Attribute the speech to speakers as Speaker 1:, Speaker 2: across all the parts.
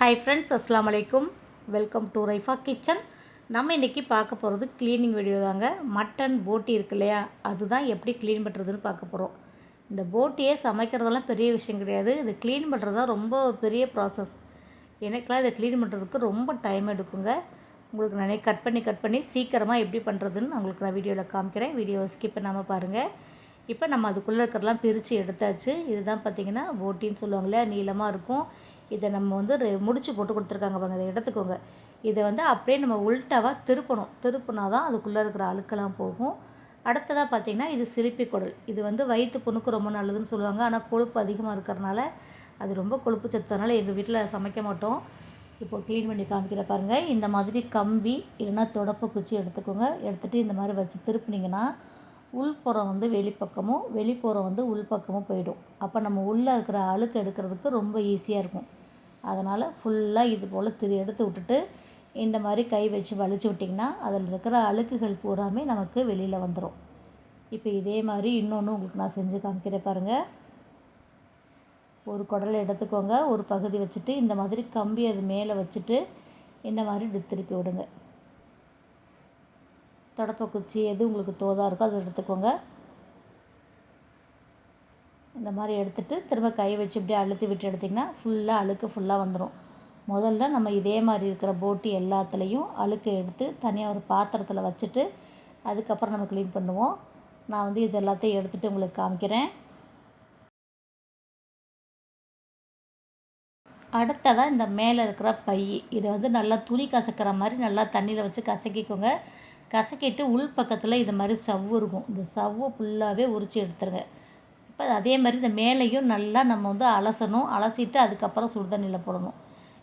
Speaker 1: Hi friends, அஸ்ஸலாமு அலைக்கும். Welcome to Raifa kitchen. நம்ம இன்றைக்கி பார்க்க போகிறது க்ளீனிங் வீடியோ தாங்க. மட்டன் போட்டி இருக்கு இல்லையா, அதுதான் எப்படி க்ளீன் பண்ணுறதுன்னு பார்க்க போகிறோம். இந்த போட்டியே சமைக்கிறதெல்லாம் பெரிய விஷயம் கிடையாது. இது க்ளீன் பண்ணுறது தான் ரொம்ப பெரிய ப்ராசஸ். எனக்கெலாம் இதை க்ளீன் பண்ணுறதுக்கு ரொம்ப டைம் எடுக்குங்க. உங்களுக்கு நான் கட் பண்ணி சீக்கிரமாக எப்படி பண்ணுறதுன்னு உங்களுக்கு நான் வீடியோவில் காமிக்கிறேன். வீடியோவை ஸ்கிப் பண்ணாமல் பாருங்கள். இப்போ நம்ம அதுக்குள்ளே இருக்கிறதெல்லாம் பிரித்து எடுத்தாச்சு. இதுதான் பார்த்திங்கன்னா போட்டின்னு சொல்லுவாங்களே, நீளமாக இருக்கும். இதை நம்ம வந்து முடிச்சு போட்டு கொடுத்துருக்காங்க பாருங்கள். இதை எடுத்துக்கோங்க. இதை வந்து அப்படியே நம்ம உள்டாவாக திருப்பினா தான் அதுக்குள்ளே இருக்கிற அழுக்கெல்லாம் போகும். அடுத்ததாக பார்த்திங்கன்னா இது சிலிப்பி குடல். இது வந்து வயிற்று புண்ணுக்கு ரொம்ப நல்லதுன்னு சொல்லுவாங்க. ஆனால் கொழுப்பு அதிகமாக இருக்கிறனால, அது ரொம்ப கொழுப்பு சத்துனால எங்கள் வீட்டில் சமைக்க மாட்டோம். இப்போது க்ளீன் பண்ணி காமிக்கிற பாருங்கள். இந்த மாதிரி கம்பி இல்லைன்னா தொடப்ப குச்சி எடுத்துக்கோங்க. எடுத்துகிட்டு இந்த மாதிரி வச்சு திருப்பினீங்கன்னா உள்புறம் வந்து வெளிப்பக்கமும் வெளிப்புறம் வந்து உள்பக்கமும் போயிடும். அப்போ நம்ம உள்ளே இருக்கிற அழுக்கு எடுக்கிறதுக்கு ரொம்ப ஈஸியாக இருக்கும். அதனால் ஃபுல்லாக இது போல் எடுத்து விட்டுட்டு இந்த மாதிரி கை வச்சு வலிச்சு விட்டிங்கன்னா அதில் இருக்கிற அழுக்குகள் பூராமே நமக்கு வெளியில் வந்துடும். இப்போ இதே மாதிரி இன்னொன்று உங்களுக்கு நான் செஞ்சு காமிக்கிறேன் பாருங்கள். ஒரு குடலை எடுத்துக்கோங்க. ஒரு பகுதி வச்சுட்டு இந்த மாதிரி கம்பி அது மேலே வச்சுட்டு இந்த மாதிரி திருப்பி விடுங்க. தொடப்ப குச்சி எது உங்களுக்கு தோதாக இருக்கோ அதை எடுத்துக்கோங்க. இந்த மாதிரி எடுத்துகிட்டு திரும்ப கை வச்சு இப்படியே அழுத்தி விட்டு எடுத்திங்கன்னா ஃபுல்லாக அழுக்கு ஃபுல்லாக வந்துடும். முதல்ல நம்ம இதே மாதிரி இருக்கிற போட்டி எல்லாத்துலேயும் அழுக்கு எடுத்து தனியாக ஒரு பாத்திரத்தில் வச்சுட்டு அதுக்கப்புறம் நம்ம க்ளீன் பண்ணுவோம். நான் வந்து இது எல்லாத்தையும் எடுத்துகிட்டு உங்களுக்கு காமிக்கிறேன். அடுத்ததாக இந்த மேலே இருக்கிற பை, இதை வந்து நல்லா துணி கசக்கிற மாதிரி நல்லா தண்ணியில் வச்சு கசக்கிக்கோங்க. கசக்கிட்டு உள் பக்கத்தில் இது மாதிரி சவ்வு இருக்கும். இந்த சவ்வை ஃபுல்லாகவே உரித்து எடுத்துருங்க. இப்போ அதே மாதிரி இந்த மேலேயும் நல்லா நம்ம வந்து அலசணும். அலசிட்டு அதுக்கப்புறம் சுடுதண்ணியில் போடணும்.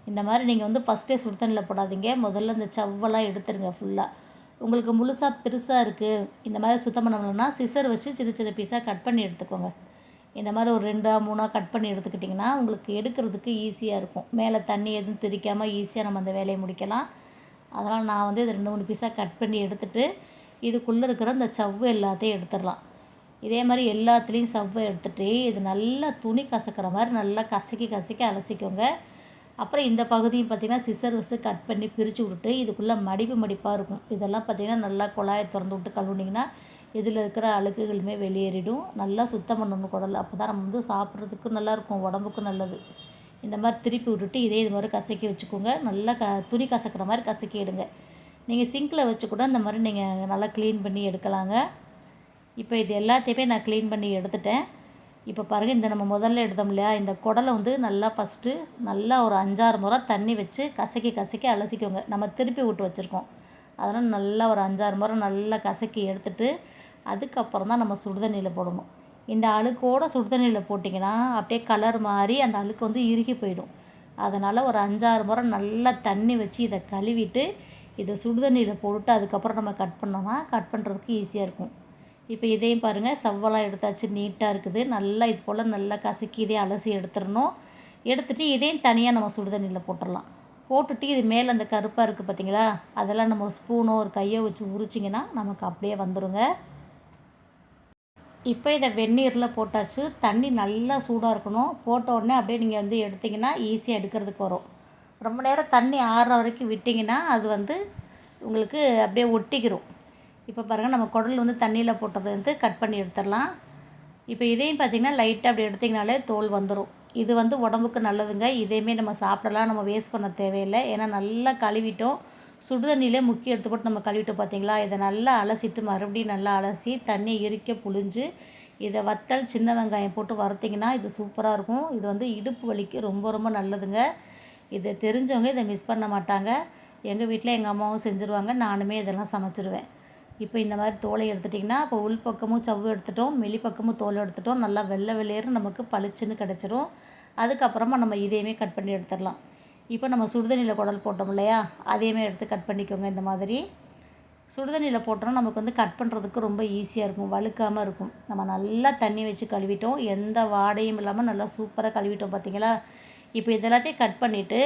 Speaker 1: இந்த மாதிரி நீங்கள் வந்து ஃபஸ்ட்டே சுடுதண்ணியில் போடாதீங்க. முதல்ல இந்த சவ்வெல்லாம் எடுத்துருங்க ஃபுல்லாக. உங்களுக்கு முழுசாக பெருசாக இருக்குது இந்த மாதிரி சுத்தம் பண்ணணும்னா சிசர் வச்சு சின்ன சின்ன பீஸாக கட் பண்ணி எடுத்துக்கோங்க. இந்த மாதிரி ஒரு 2-3 கட் பண்ணி எடுத்துக்கிட்டிங்கன்னா உங்களுக்கு எடுக்கிறதுக்கு ஈஸியாக இருக்கும். மேலே தண்ணி எதுவும் திரிக்காமல் ஈஸியாக நம்ம அந்த வேலையை முடிக்கலாம். அதனால் நான் வந்து இது 2-3 பீஸாக கட் பண்ணி எடுத்துகிட்டு இதுக்குள்ளே இருக்கிற இந்த சவ்வு எல்லாத்தையும் எடுத்துடலாம். இதே மாதிரி எல்லாத்துலேயும் சவ்வை எடுத்துகிட்டு இது நல்லா துணி கசக்கிற மாதிரி நல்லா கசக்கி அலசிக்கோங்க. அப்புறம் இந்த பகுதியும் பார்த்திங்கன்னா சிசர் வச்சு கட் பண்ணி பிரித்து விட்டுட்டு இதுக்குள்ளே மடிப்பாக இருக்கும். இதெல்லாம் பார்த்திங்கன்னா நல்லா குழாயை திறந்து விட்டு கழுவுனிங்கன்னா இதில் இருக்கிற அழுக்குகளுமே வெளியேறிடும். நல்லா சுத்தம் பண்ணணும் குடல். அப்போ தான் நம்ம வந்து சாப்பிட்றதுக்கும் நல்லாயிருக்கும், உடம்புக்கும் நல்லது. இந்த மாதிரி திருப்பி விட்டுட்டு இது மாதிரி கசக்கி வச்சுக்கோங்க. நல்லா துணி கசக்கிற மாதிரி கசக்கி எடுங்க. நீங்கள் சிங்கில் வச்சு கூட இந்த மாதிரி நீங்கள் நல்லா க்ளீன் பண்ணி எடுக்கலாங்க. இப்போ இது எல்லாத்தையுமே நான் க்ளீன் பண்ணி எடுத்துட்டேன். இப்போ பாருங்கள், இந்த நம்ம முதல்ல எடுத்தோம் இல்லையா, இந்த குடலை வந்து நல்லா ஃபஸ்ட்டு நல்லா ஒரு 5-6 முறை தண்ணி வச்சு கசக்கி அலசிக்கோங்க. நம்ம திருப்பி விட்டு வச்சுருக்கோம். அதனால் நல்லா ஒரு 5-6 முறை நல்லா கசக்கி எடுத்துகிட்டு அதுக்கப்புறம் தான் நம்ம சுடுதண்ணியில் போடணும். இந்த அழுக்கோடு சுடுதண்ணியில் போட்டிங்கன்னா அப்படியே கலர் மாறி அந்த அழுக்கு வந்து இறுகி போயிடும். அதனால் ஒரு 5-6 முறை நல்லா தண்ணி வச்சு இதை கழுவிட்டு இதை சுடுதண்ணியில் போட்டுட்டு அதுக்கப்புறம் நம்ம கட் பண்ணோம்னா கட் பண்ணுறதுக்கு ஈஸியாக இருக்கும். இப்போ இதையும் பாருங்கள், சவ்வெல்லாம் எடுத்தாச்சு, நீட்டாக இருக்குது. நல்லா இது போல் நல்லா கசக்கி இதையும் அலசி எடுத்துடணும். எடுத்துகிட்டு இதையும் தனியாக நம்ம சுடுதண்ணியில் போட்டுடலாம். போட்டுட்டு இது மேலே அந்த கருப்பாக இருக்குது பார்த்திங்களா, அதெல்லாம் நம்ம ஸ்பூனோ ஒரு கையோ வச்சு உரிச்சிங்கன்னா நமக்கு அப்படியே வந்துடுங்க. இப்போ இதை வெந்நீரில் போட்டாச்சு. தண்ணி நல்லா சூடாக இருக்கணும். போட்ட உடனே அப்படியே நீங்கள் வந்து எடுத்திங்கன்னா ஈஸியாக எடுக்கிறதுக்கு வரும். ரொம்ப நேரம் தண்ணி ஆறுற வரைக்கும் விட்டிங்கன்னா அது வந்து உங்களுக்கு அப்படியே ஒட்டிக்கிடும். இப்போ பாருங்கள், நம்ம குடல் வந்து தண்ணியில் போட்டது வந்து கட் பண்ணி எடுத்துடலாம். இப்போ இதையும் பார்த்திங்கன்னா லைட்டாக அப்படி எடுத்திங்கனாலே தோல் வந்துடும். இது வந்து உடம்புக்கு நல்லதுங்க. இதையுமே நம்ம சாப்பிடலாம், நம்ம வேஸ்ட் பண்ண தேவையில்லை. ஏன்னா நல்லா கழுவிட்டோம். சுடுதண்ணியிலே முக்கி எடுத்து போட்டு நம்ம கழுவிட்டோம் பார்த்திங்களா. இதை நல்லா அலசிட்டு மறுபடியும் நல்லா அலசி தண்ணியை இறுக்க புழிஞ்சு இதை வத்தல் சின்ன வெங்காயம் போட்டு வறுத்திங்கன்னா இது சூப்பராக இருக்கும். இது வந்து இடுப்பு வலிக்கு ரொம்ப ரொம்ப நல்லதுங்க. இதை தெரிஞ்சவங்க இதை மிஸ் பண்ண மாட்டாங்க. எங்கள் வீட்டில் எங்கள் அம்மாவும் செஞ்சுருவாங்க, நானுமே இதெல்லாம் சமைச்சிருவேன். இப்போ இந்த மாதிரி தோலை எடுத்துட்டிங்கன்னா இப்போ உள் பக்கமும் சவ்வு எடுத்துட்டோம், வெளிப்பக்கமும் தோல் எடுத்துட்டோம். நல்லா வெள்ளை வெளியேறு நமக்கு பளிச்சுன்னு கிடச்சிரும். அதுக்கப்புறமா நம்ம இதையுமே கட் பண்ணி எடுத்துடலாம். இப்போ நம்ம சுடுதண்ணியில் குடல் போட்டோம் இல்லையா, அதையுமே எடுத்து கட் பண்ணிக்கோங்க. இந்த மாதிரி சுடுதண்ணியில் போட்டோம்னா நமக்கு வந்து கட் பண்ணுறதுக்கு ரொம்ப ஈஸியாக இருக்கும், வழுக்காமல் இருக்கும். நம்ம நல்லா தண்ணி வச்சு கழுவிட்டோம், எந்த வாடையும் இல்லாமல் நல்லா சூப்பராக கழுவிட்டோம் பார்த்திங்களா. இப்போ இதெல்லாத்தையும் கட் பண்ணிவிட்டு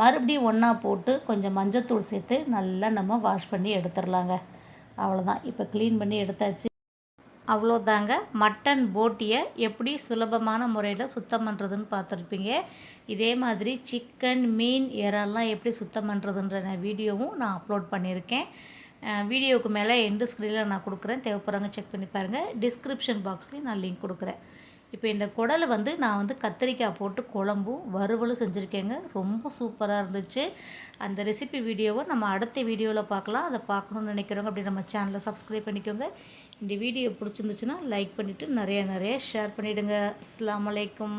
Speaker 1: மறுபடியும் ஒன்றா போட்டு கொஞ்சம் மஞ்சத்தூள் சேர்த்து நல்லா நம்ம வாஷ் பண்ணி எடுத்துடலாங்க. அவ்வளோதான். இப்போ க்ளீன் பண்ணி எடுத்தாச்சு. அவ்வளோதாங்க. மட்டன் போட்டியை எப்படி சுலபமான முறையில் சுத்தம் பண்ணுறதுன்னு பார்த்துருப்பீங்க. இதே மாதிரி சிக்கன், மீன், இறால்லாம் எப்படி சுத்தம் பண்ணுறதுன்ற வீடியோவும் நான் அப்லோட் பண்ணியிருக்கேன். வீடியோவுக்கு மேலே எண்டு ஸ்க்ரீனில் நான் கொடுக்குறேன். தேவைப்படுறவங்க செக் பண்ணி பாருங்கள். டிஸ்கிரிப்ஷன் பாக்ஸ்லேயும் நான் லிங்க் கொடுக்குறேன். இப்போ இந்த குடலை நான் கத்திரிக்காய் போட்டு குழம்பும் வறுவலும் செஞ்சுருக்கேங்க. ரொம்ப சூப்பராக இருந்துச்சு. அந்த ரெசிபி வீடியோவை நம்ம அடுத்த வீடியோவில் பார்க்கலாம். அதை பார்க்கணுன்னு நினைக்கிறவங்க அப்படி நம்ம சேனலை சப்ஸ்கிரைப் பண்ணிக்கோங்க. இந்த வீடியோ பிடிச்சிருந்துச்சுன்னா லைக் பண்ணிவிட்டு நிறைய ஷேர் பண்ணிவிடுங்க. அஸ்ஸலாமு அலைக்கும்.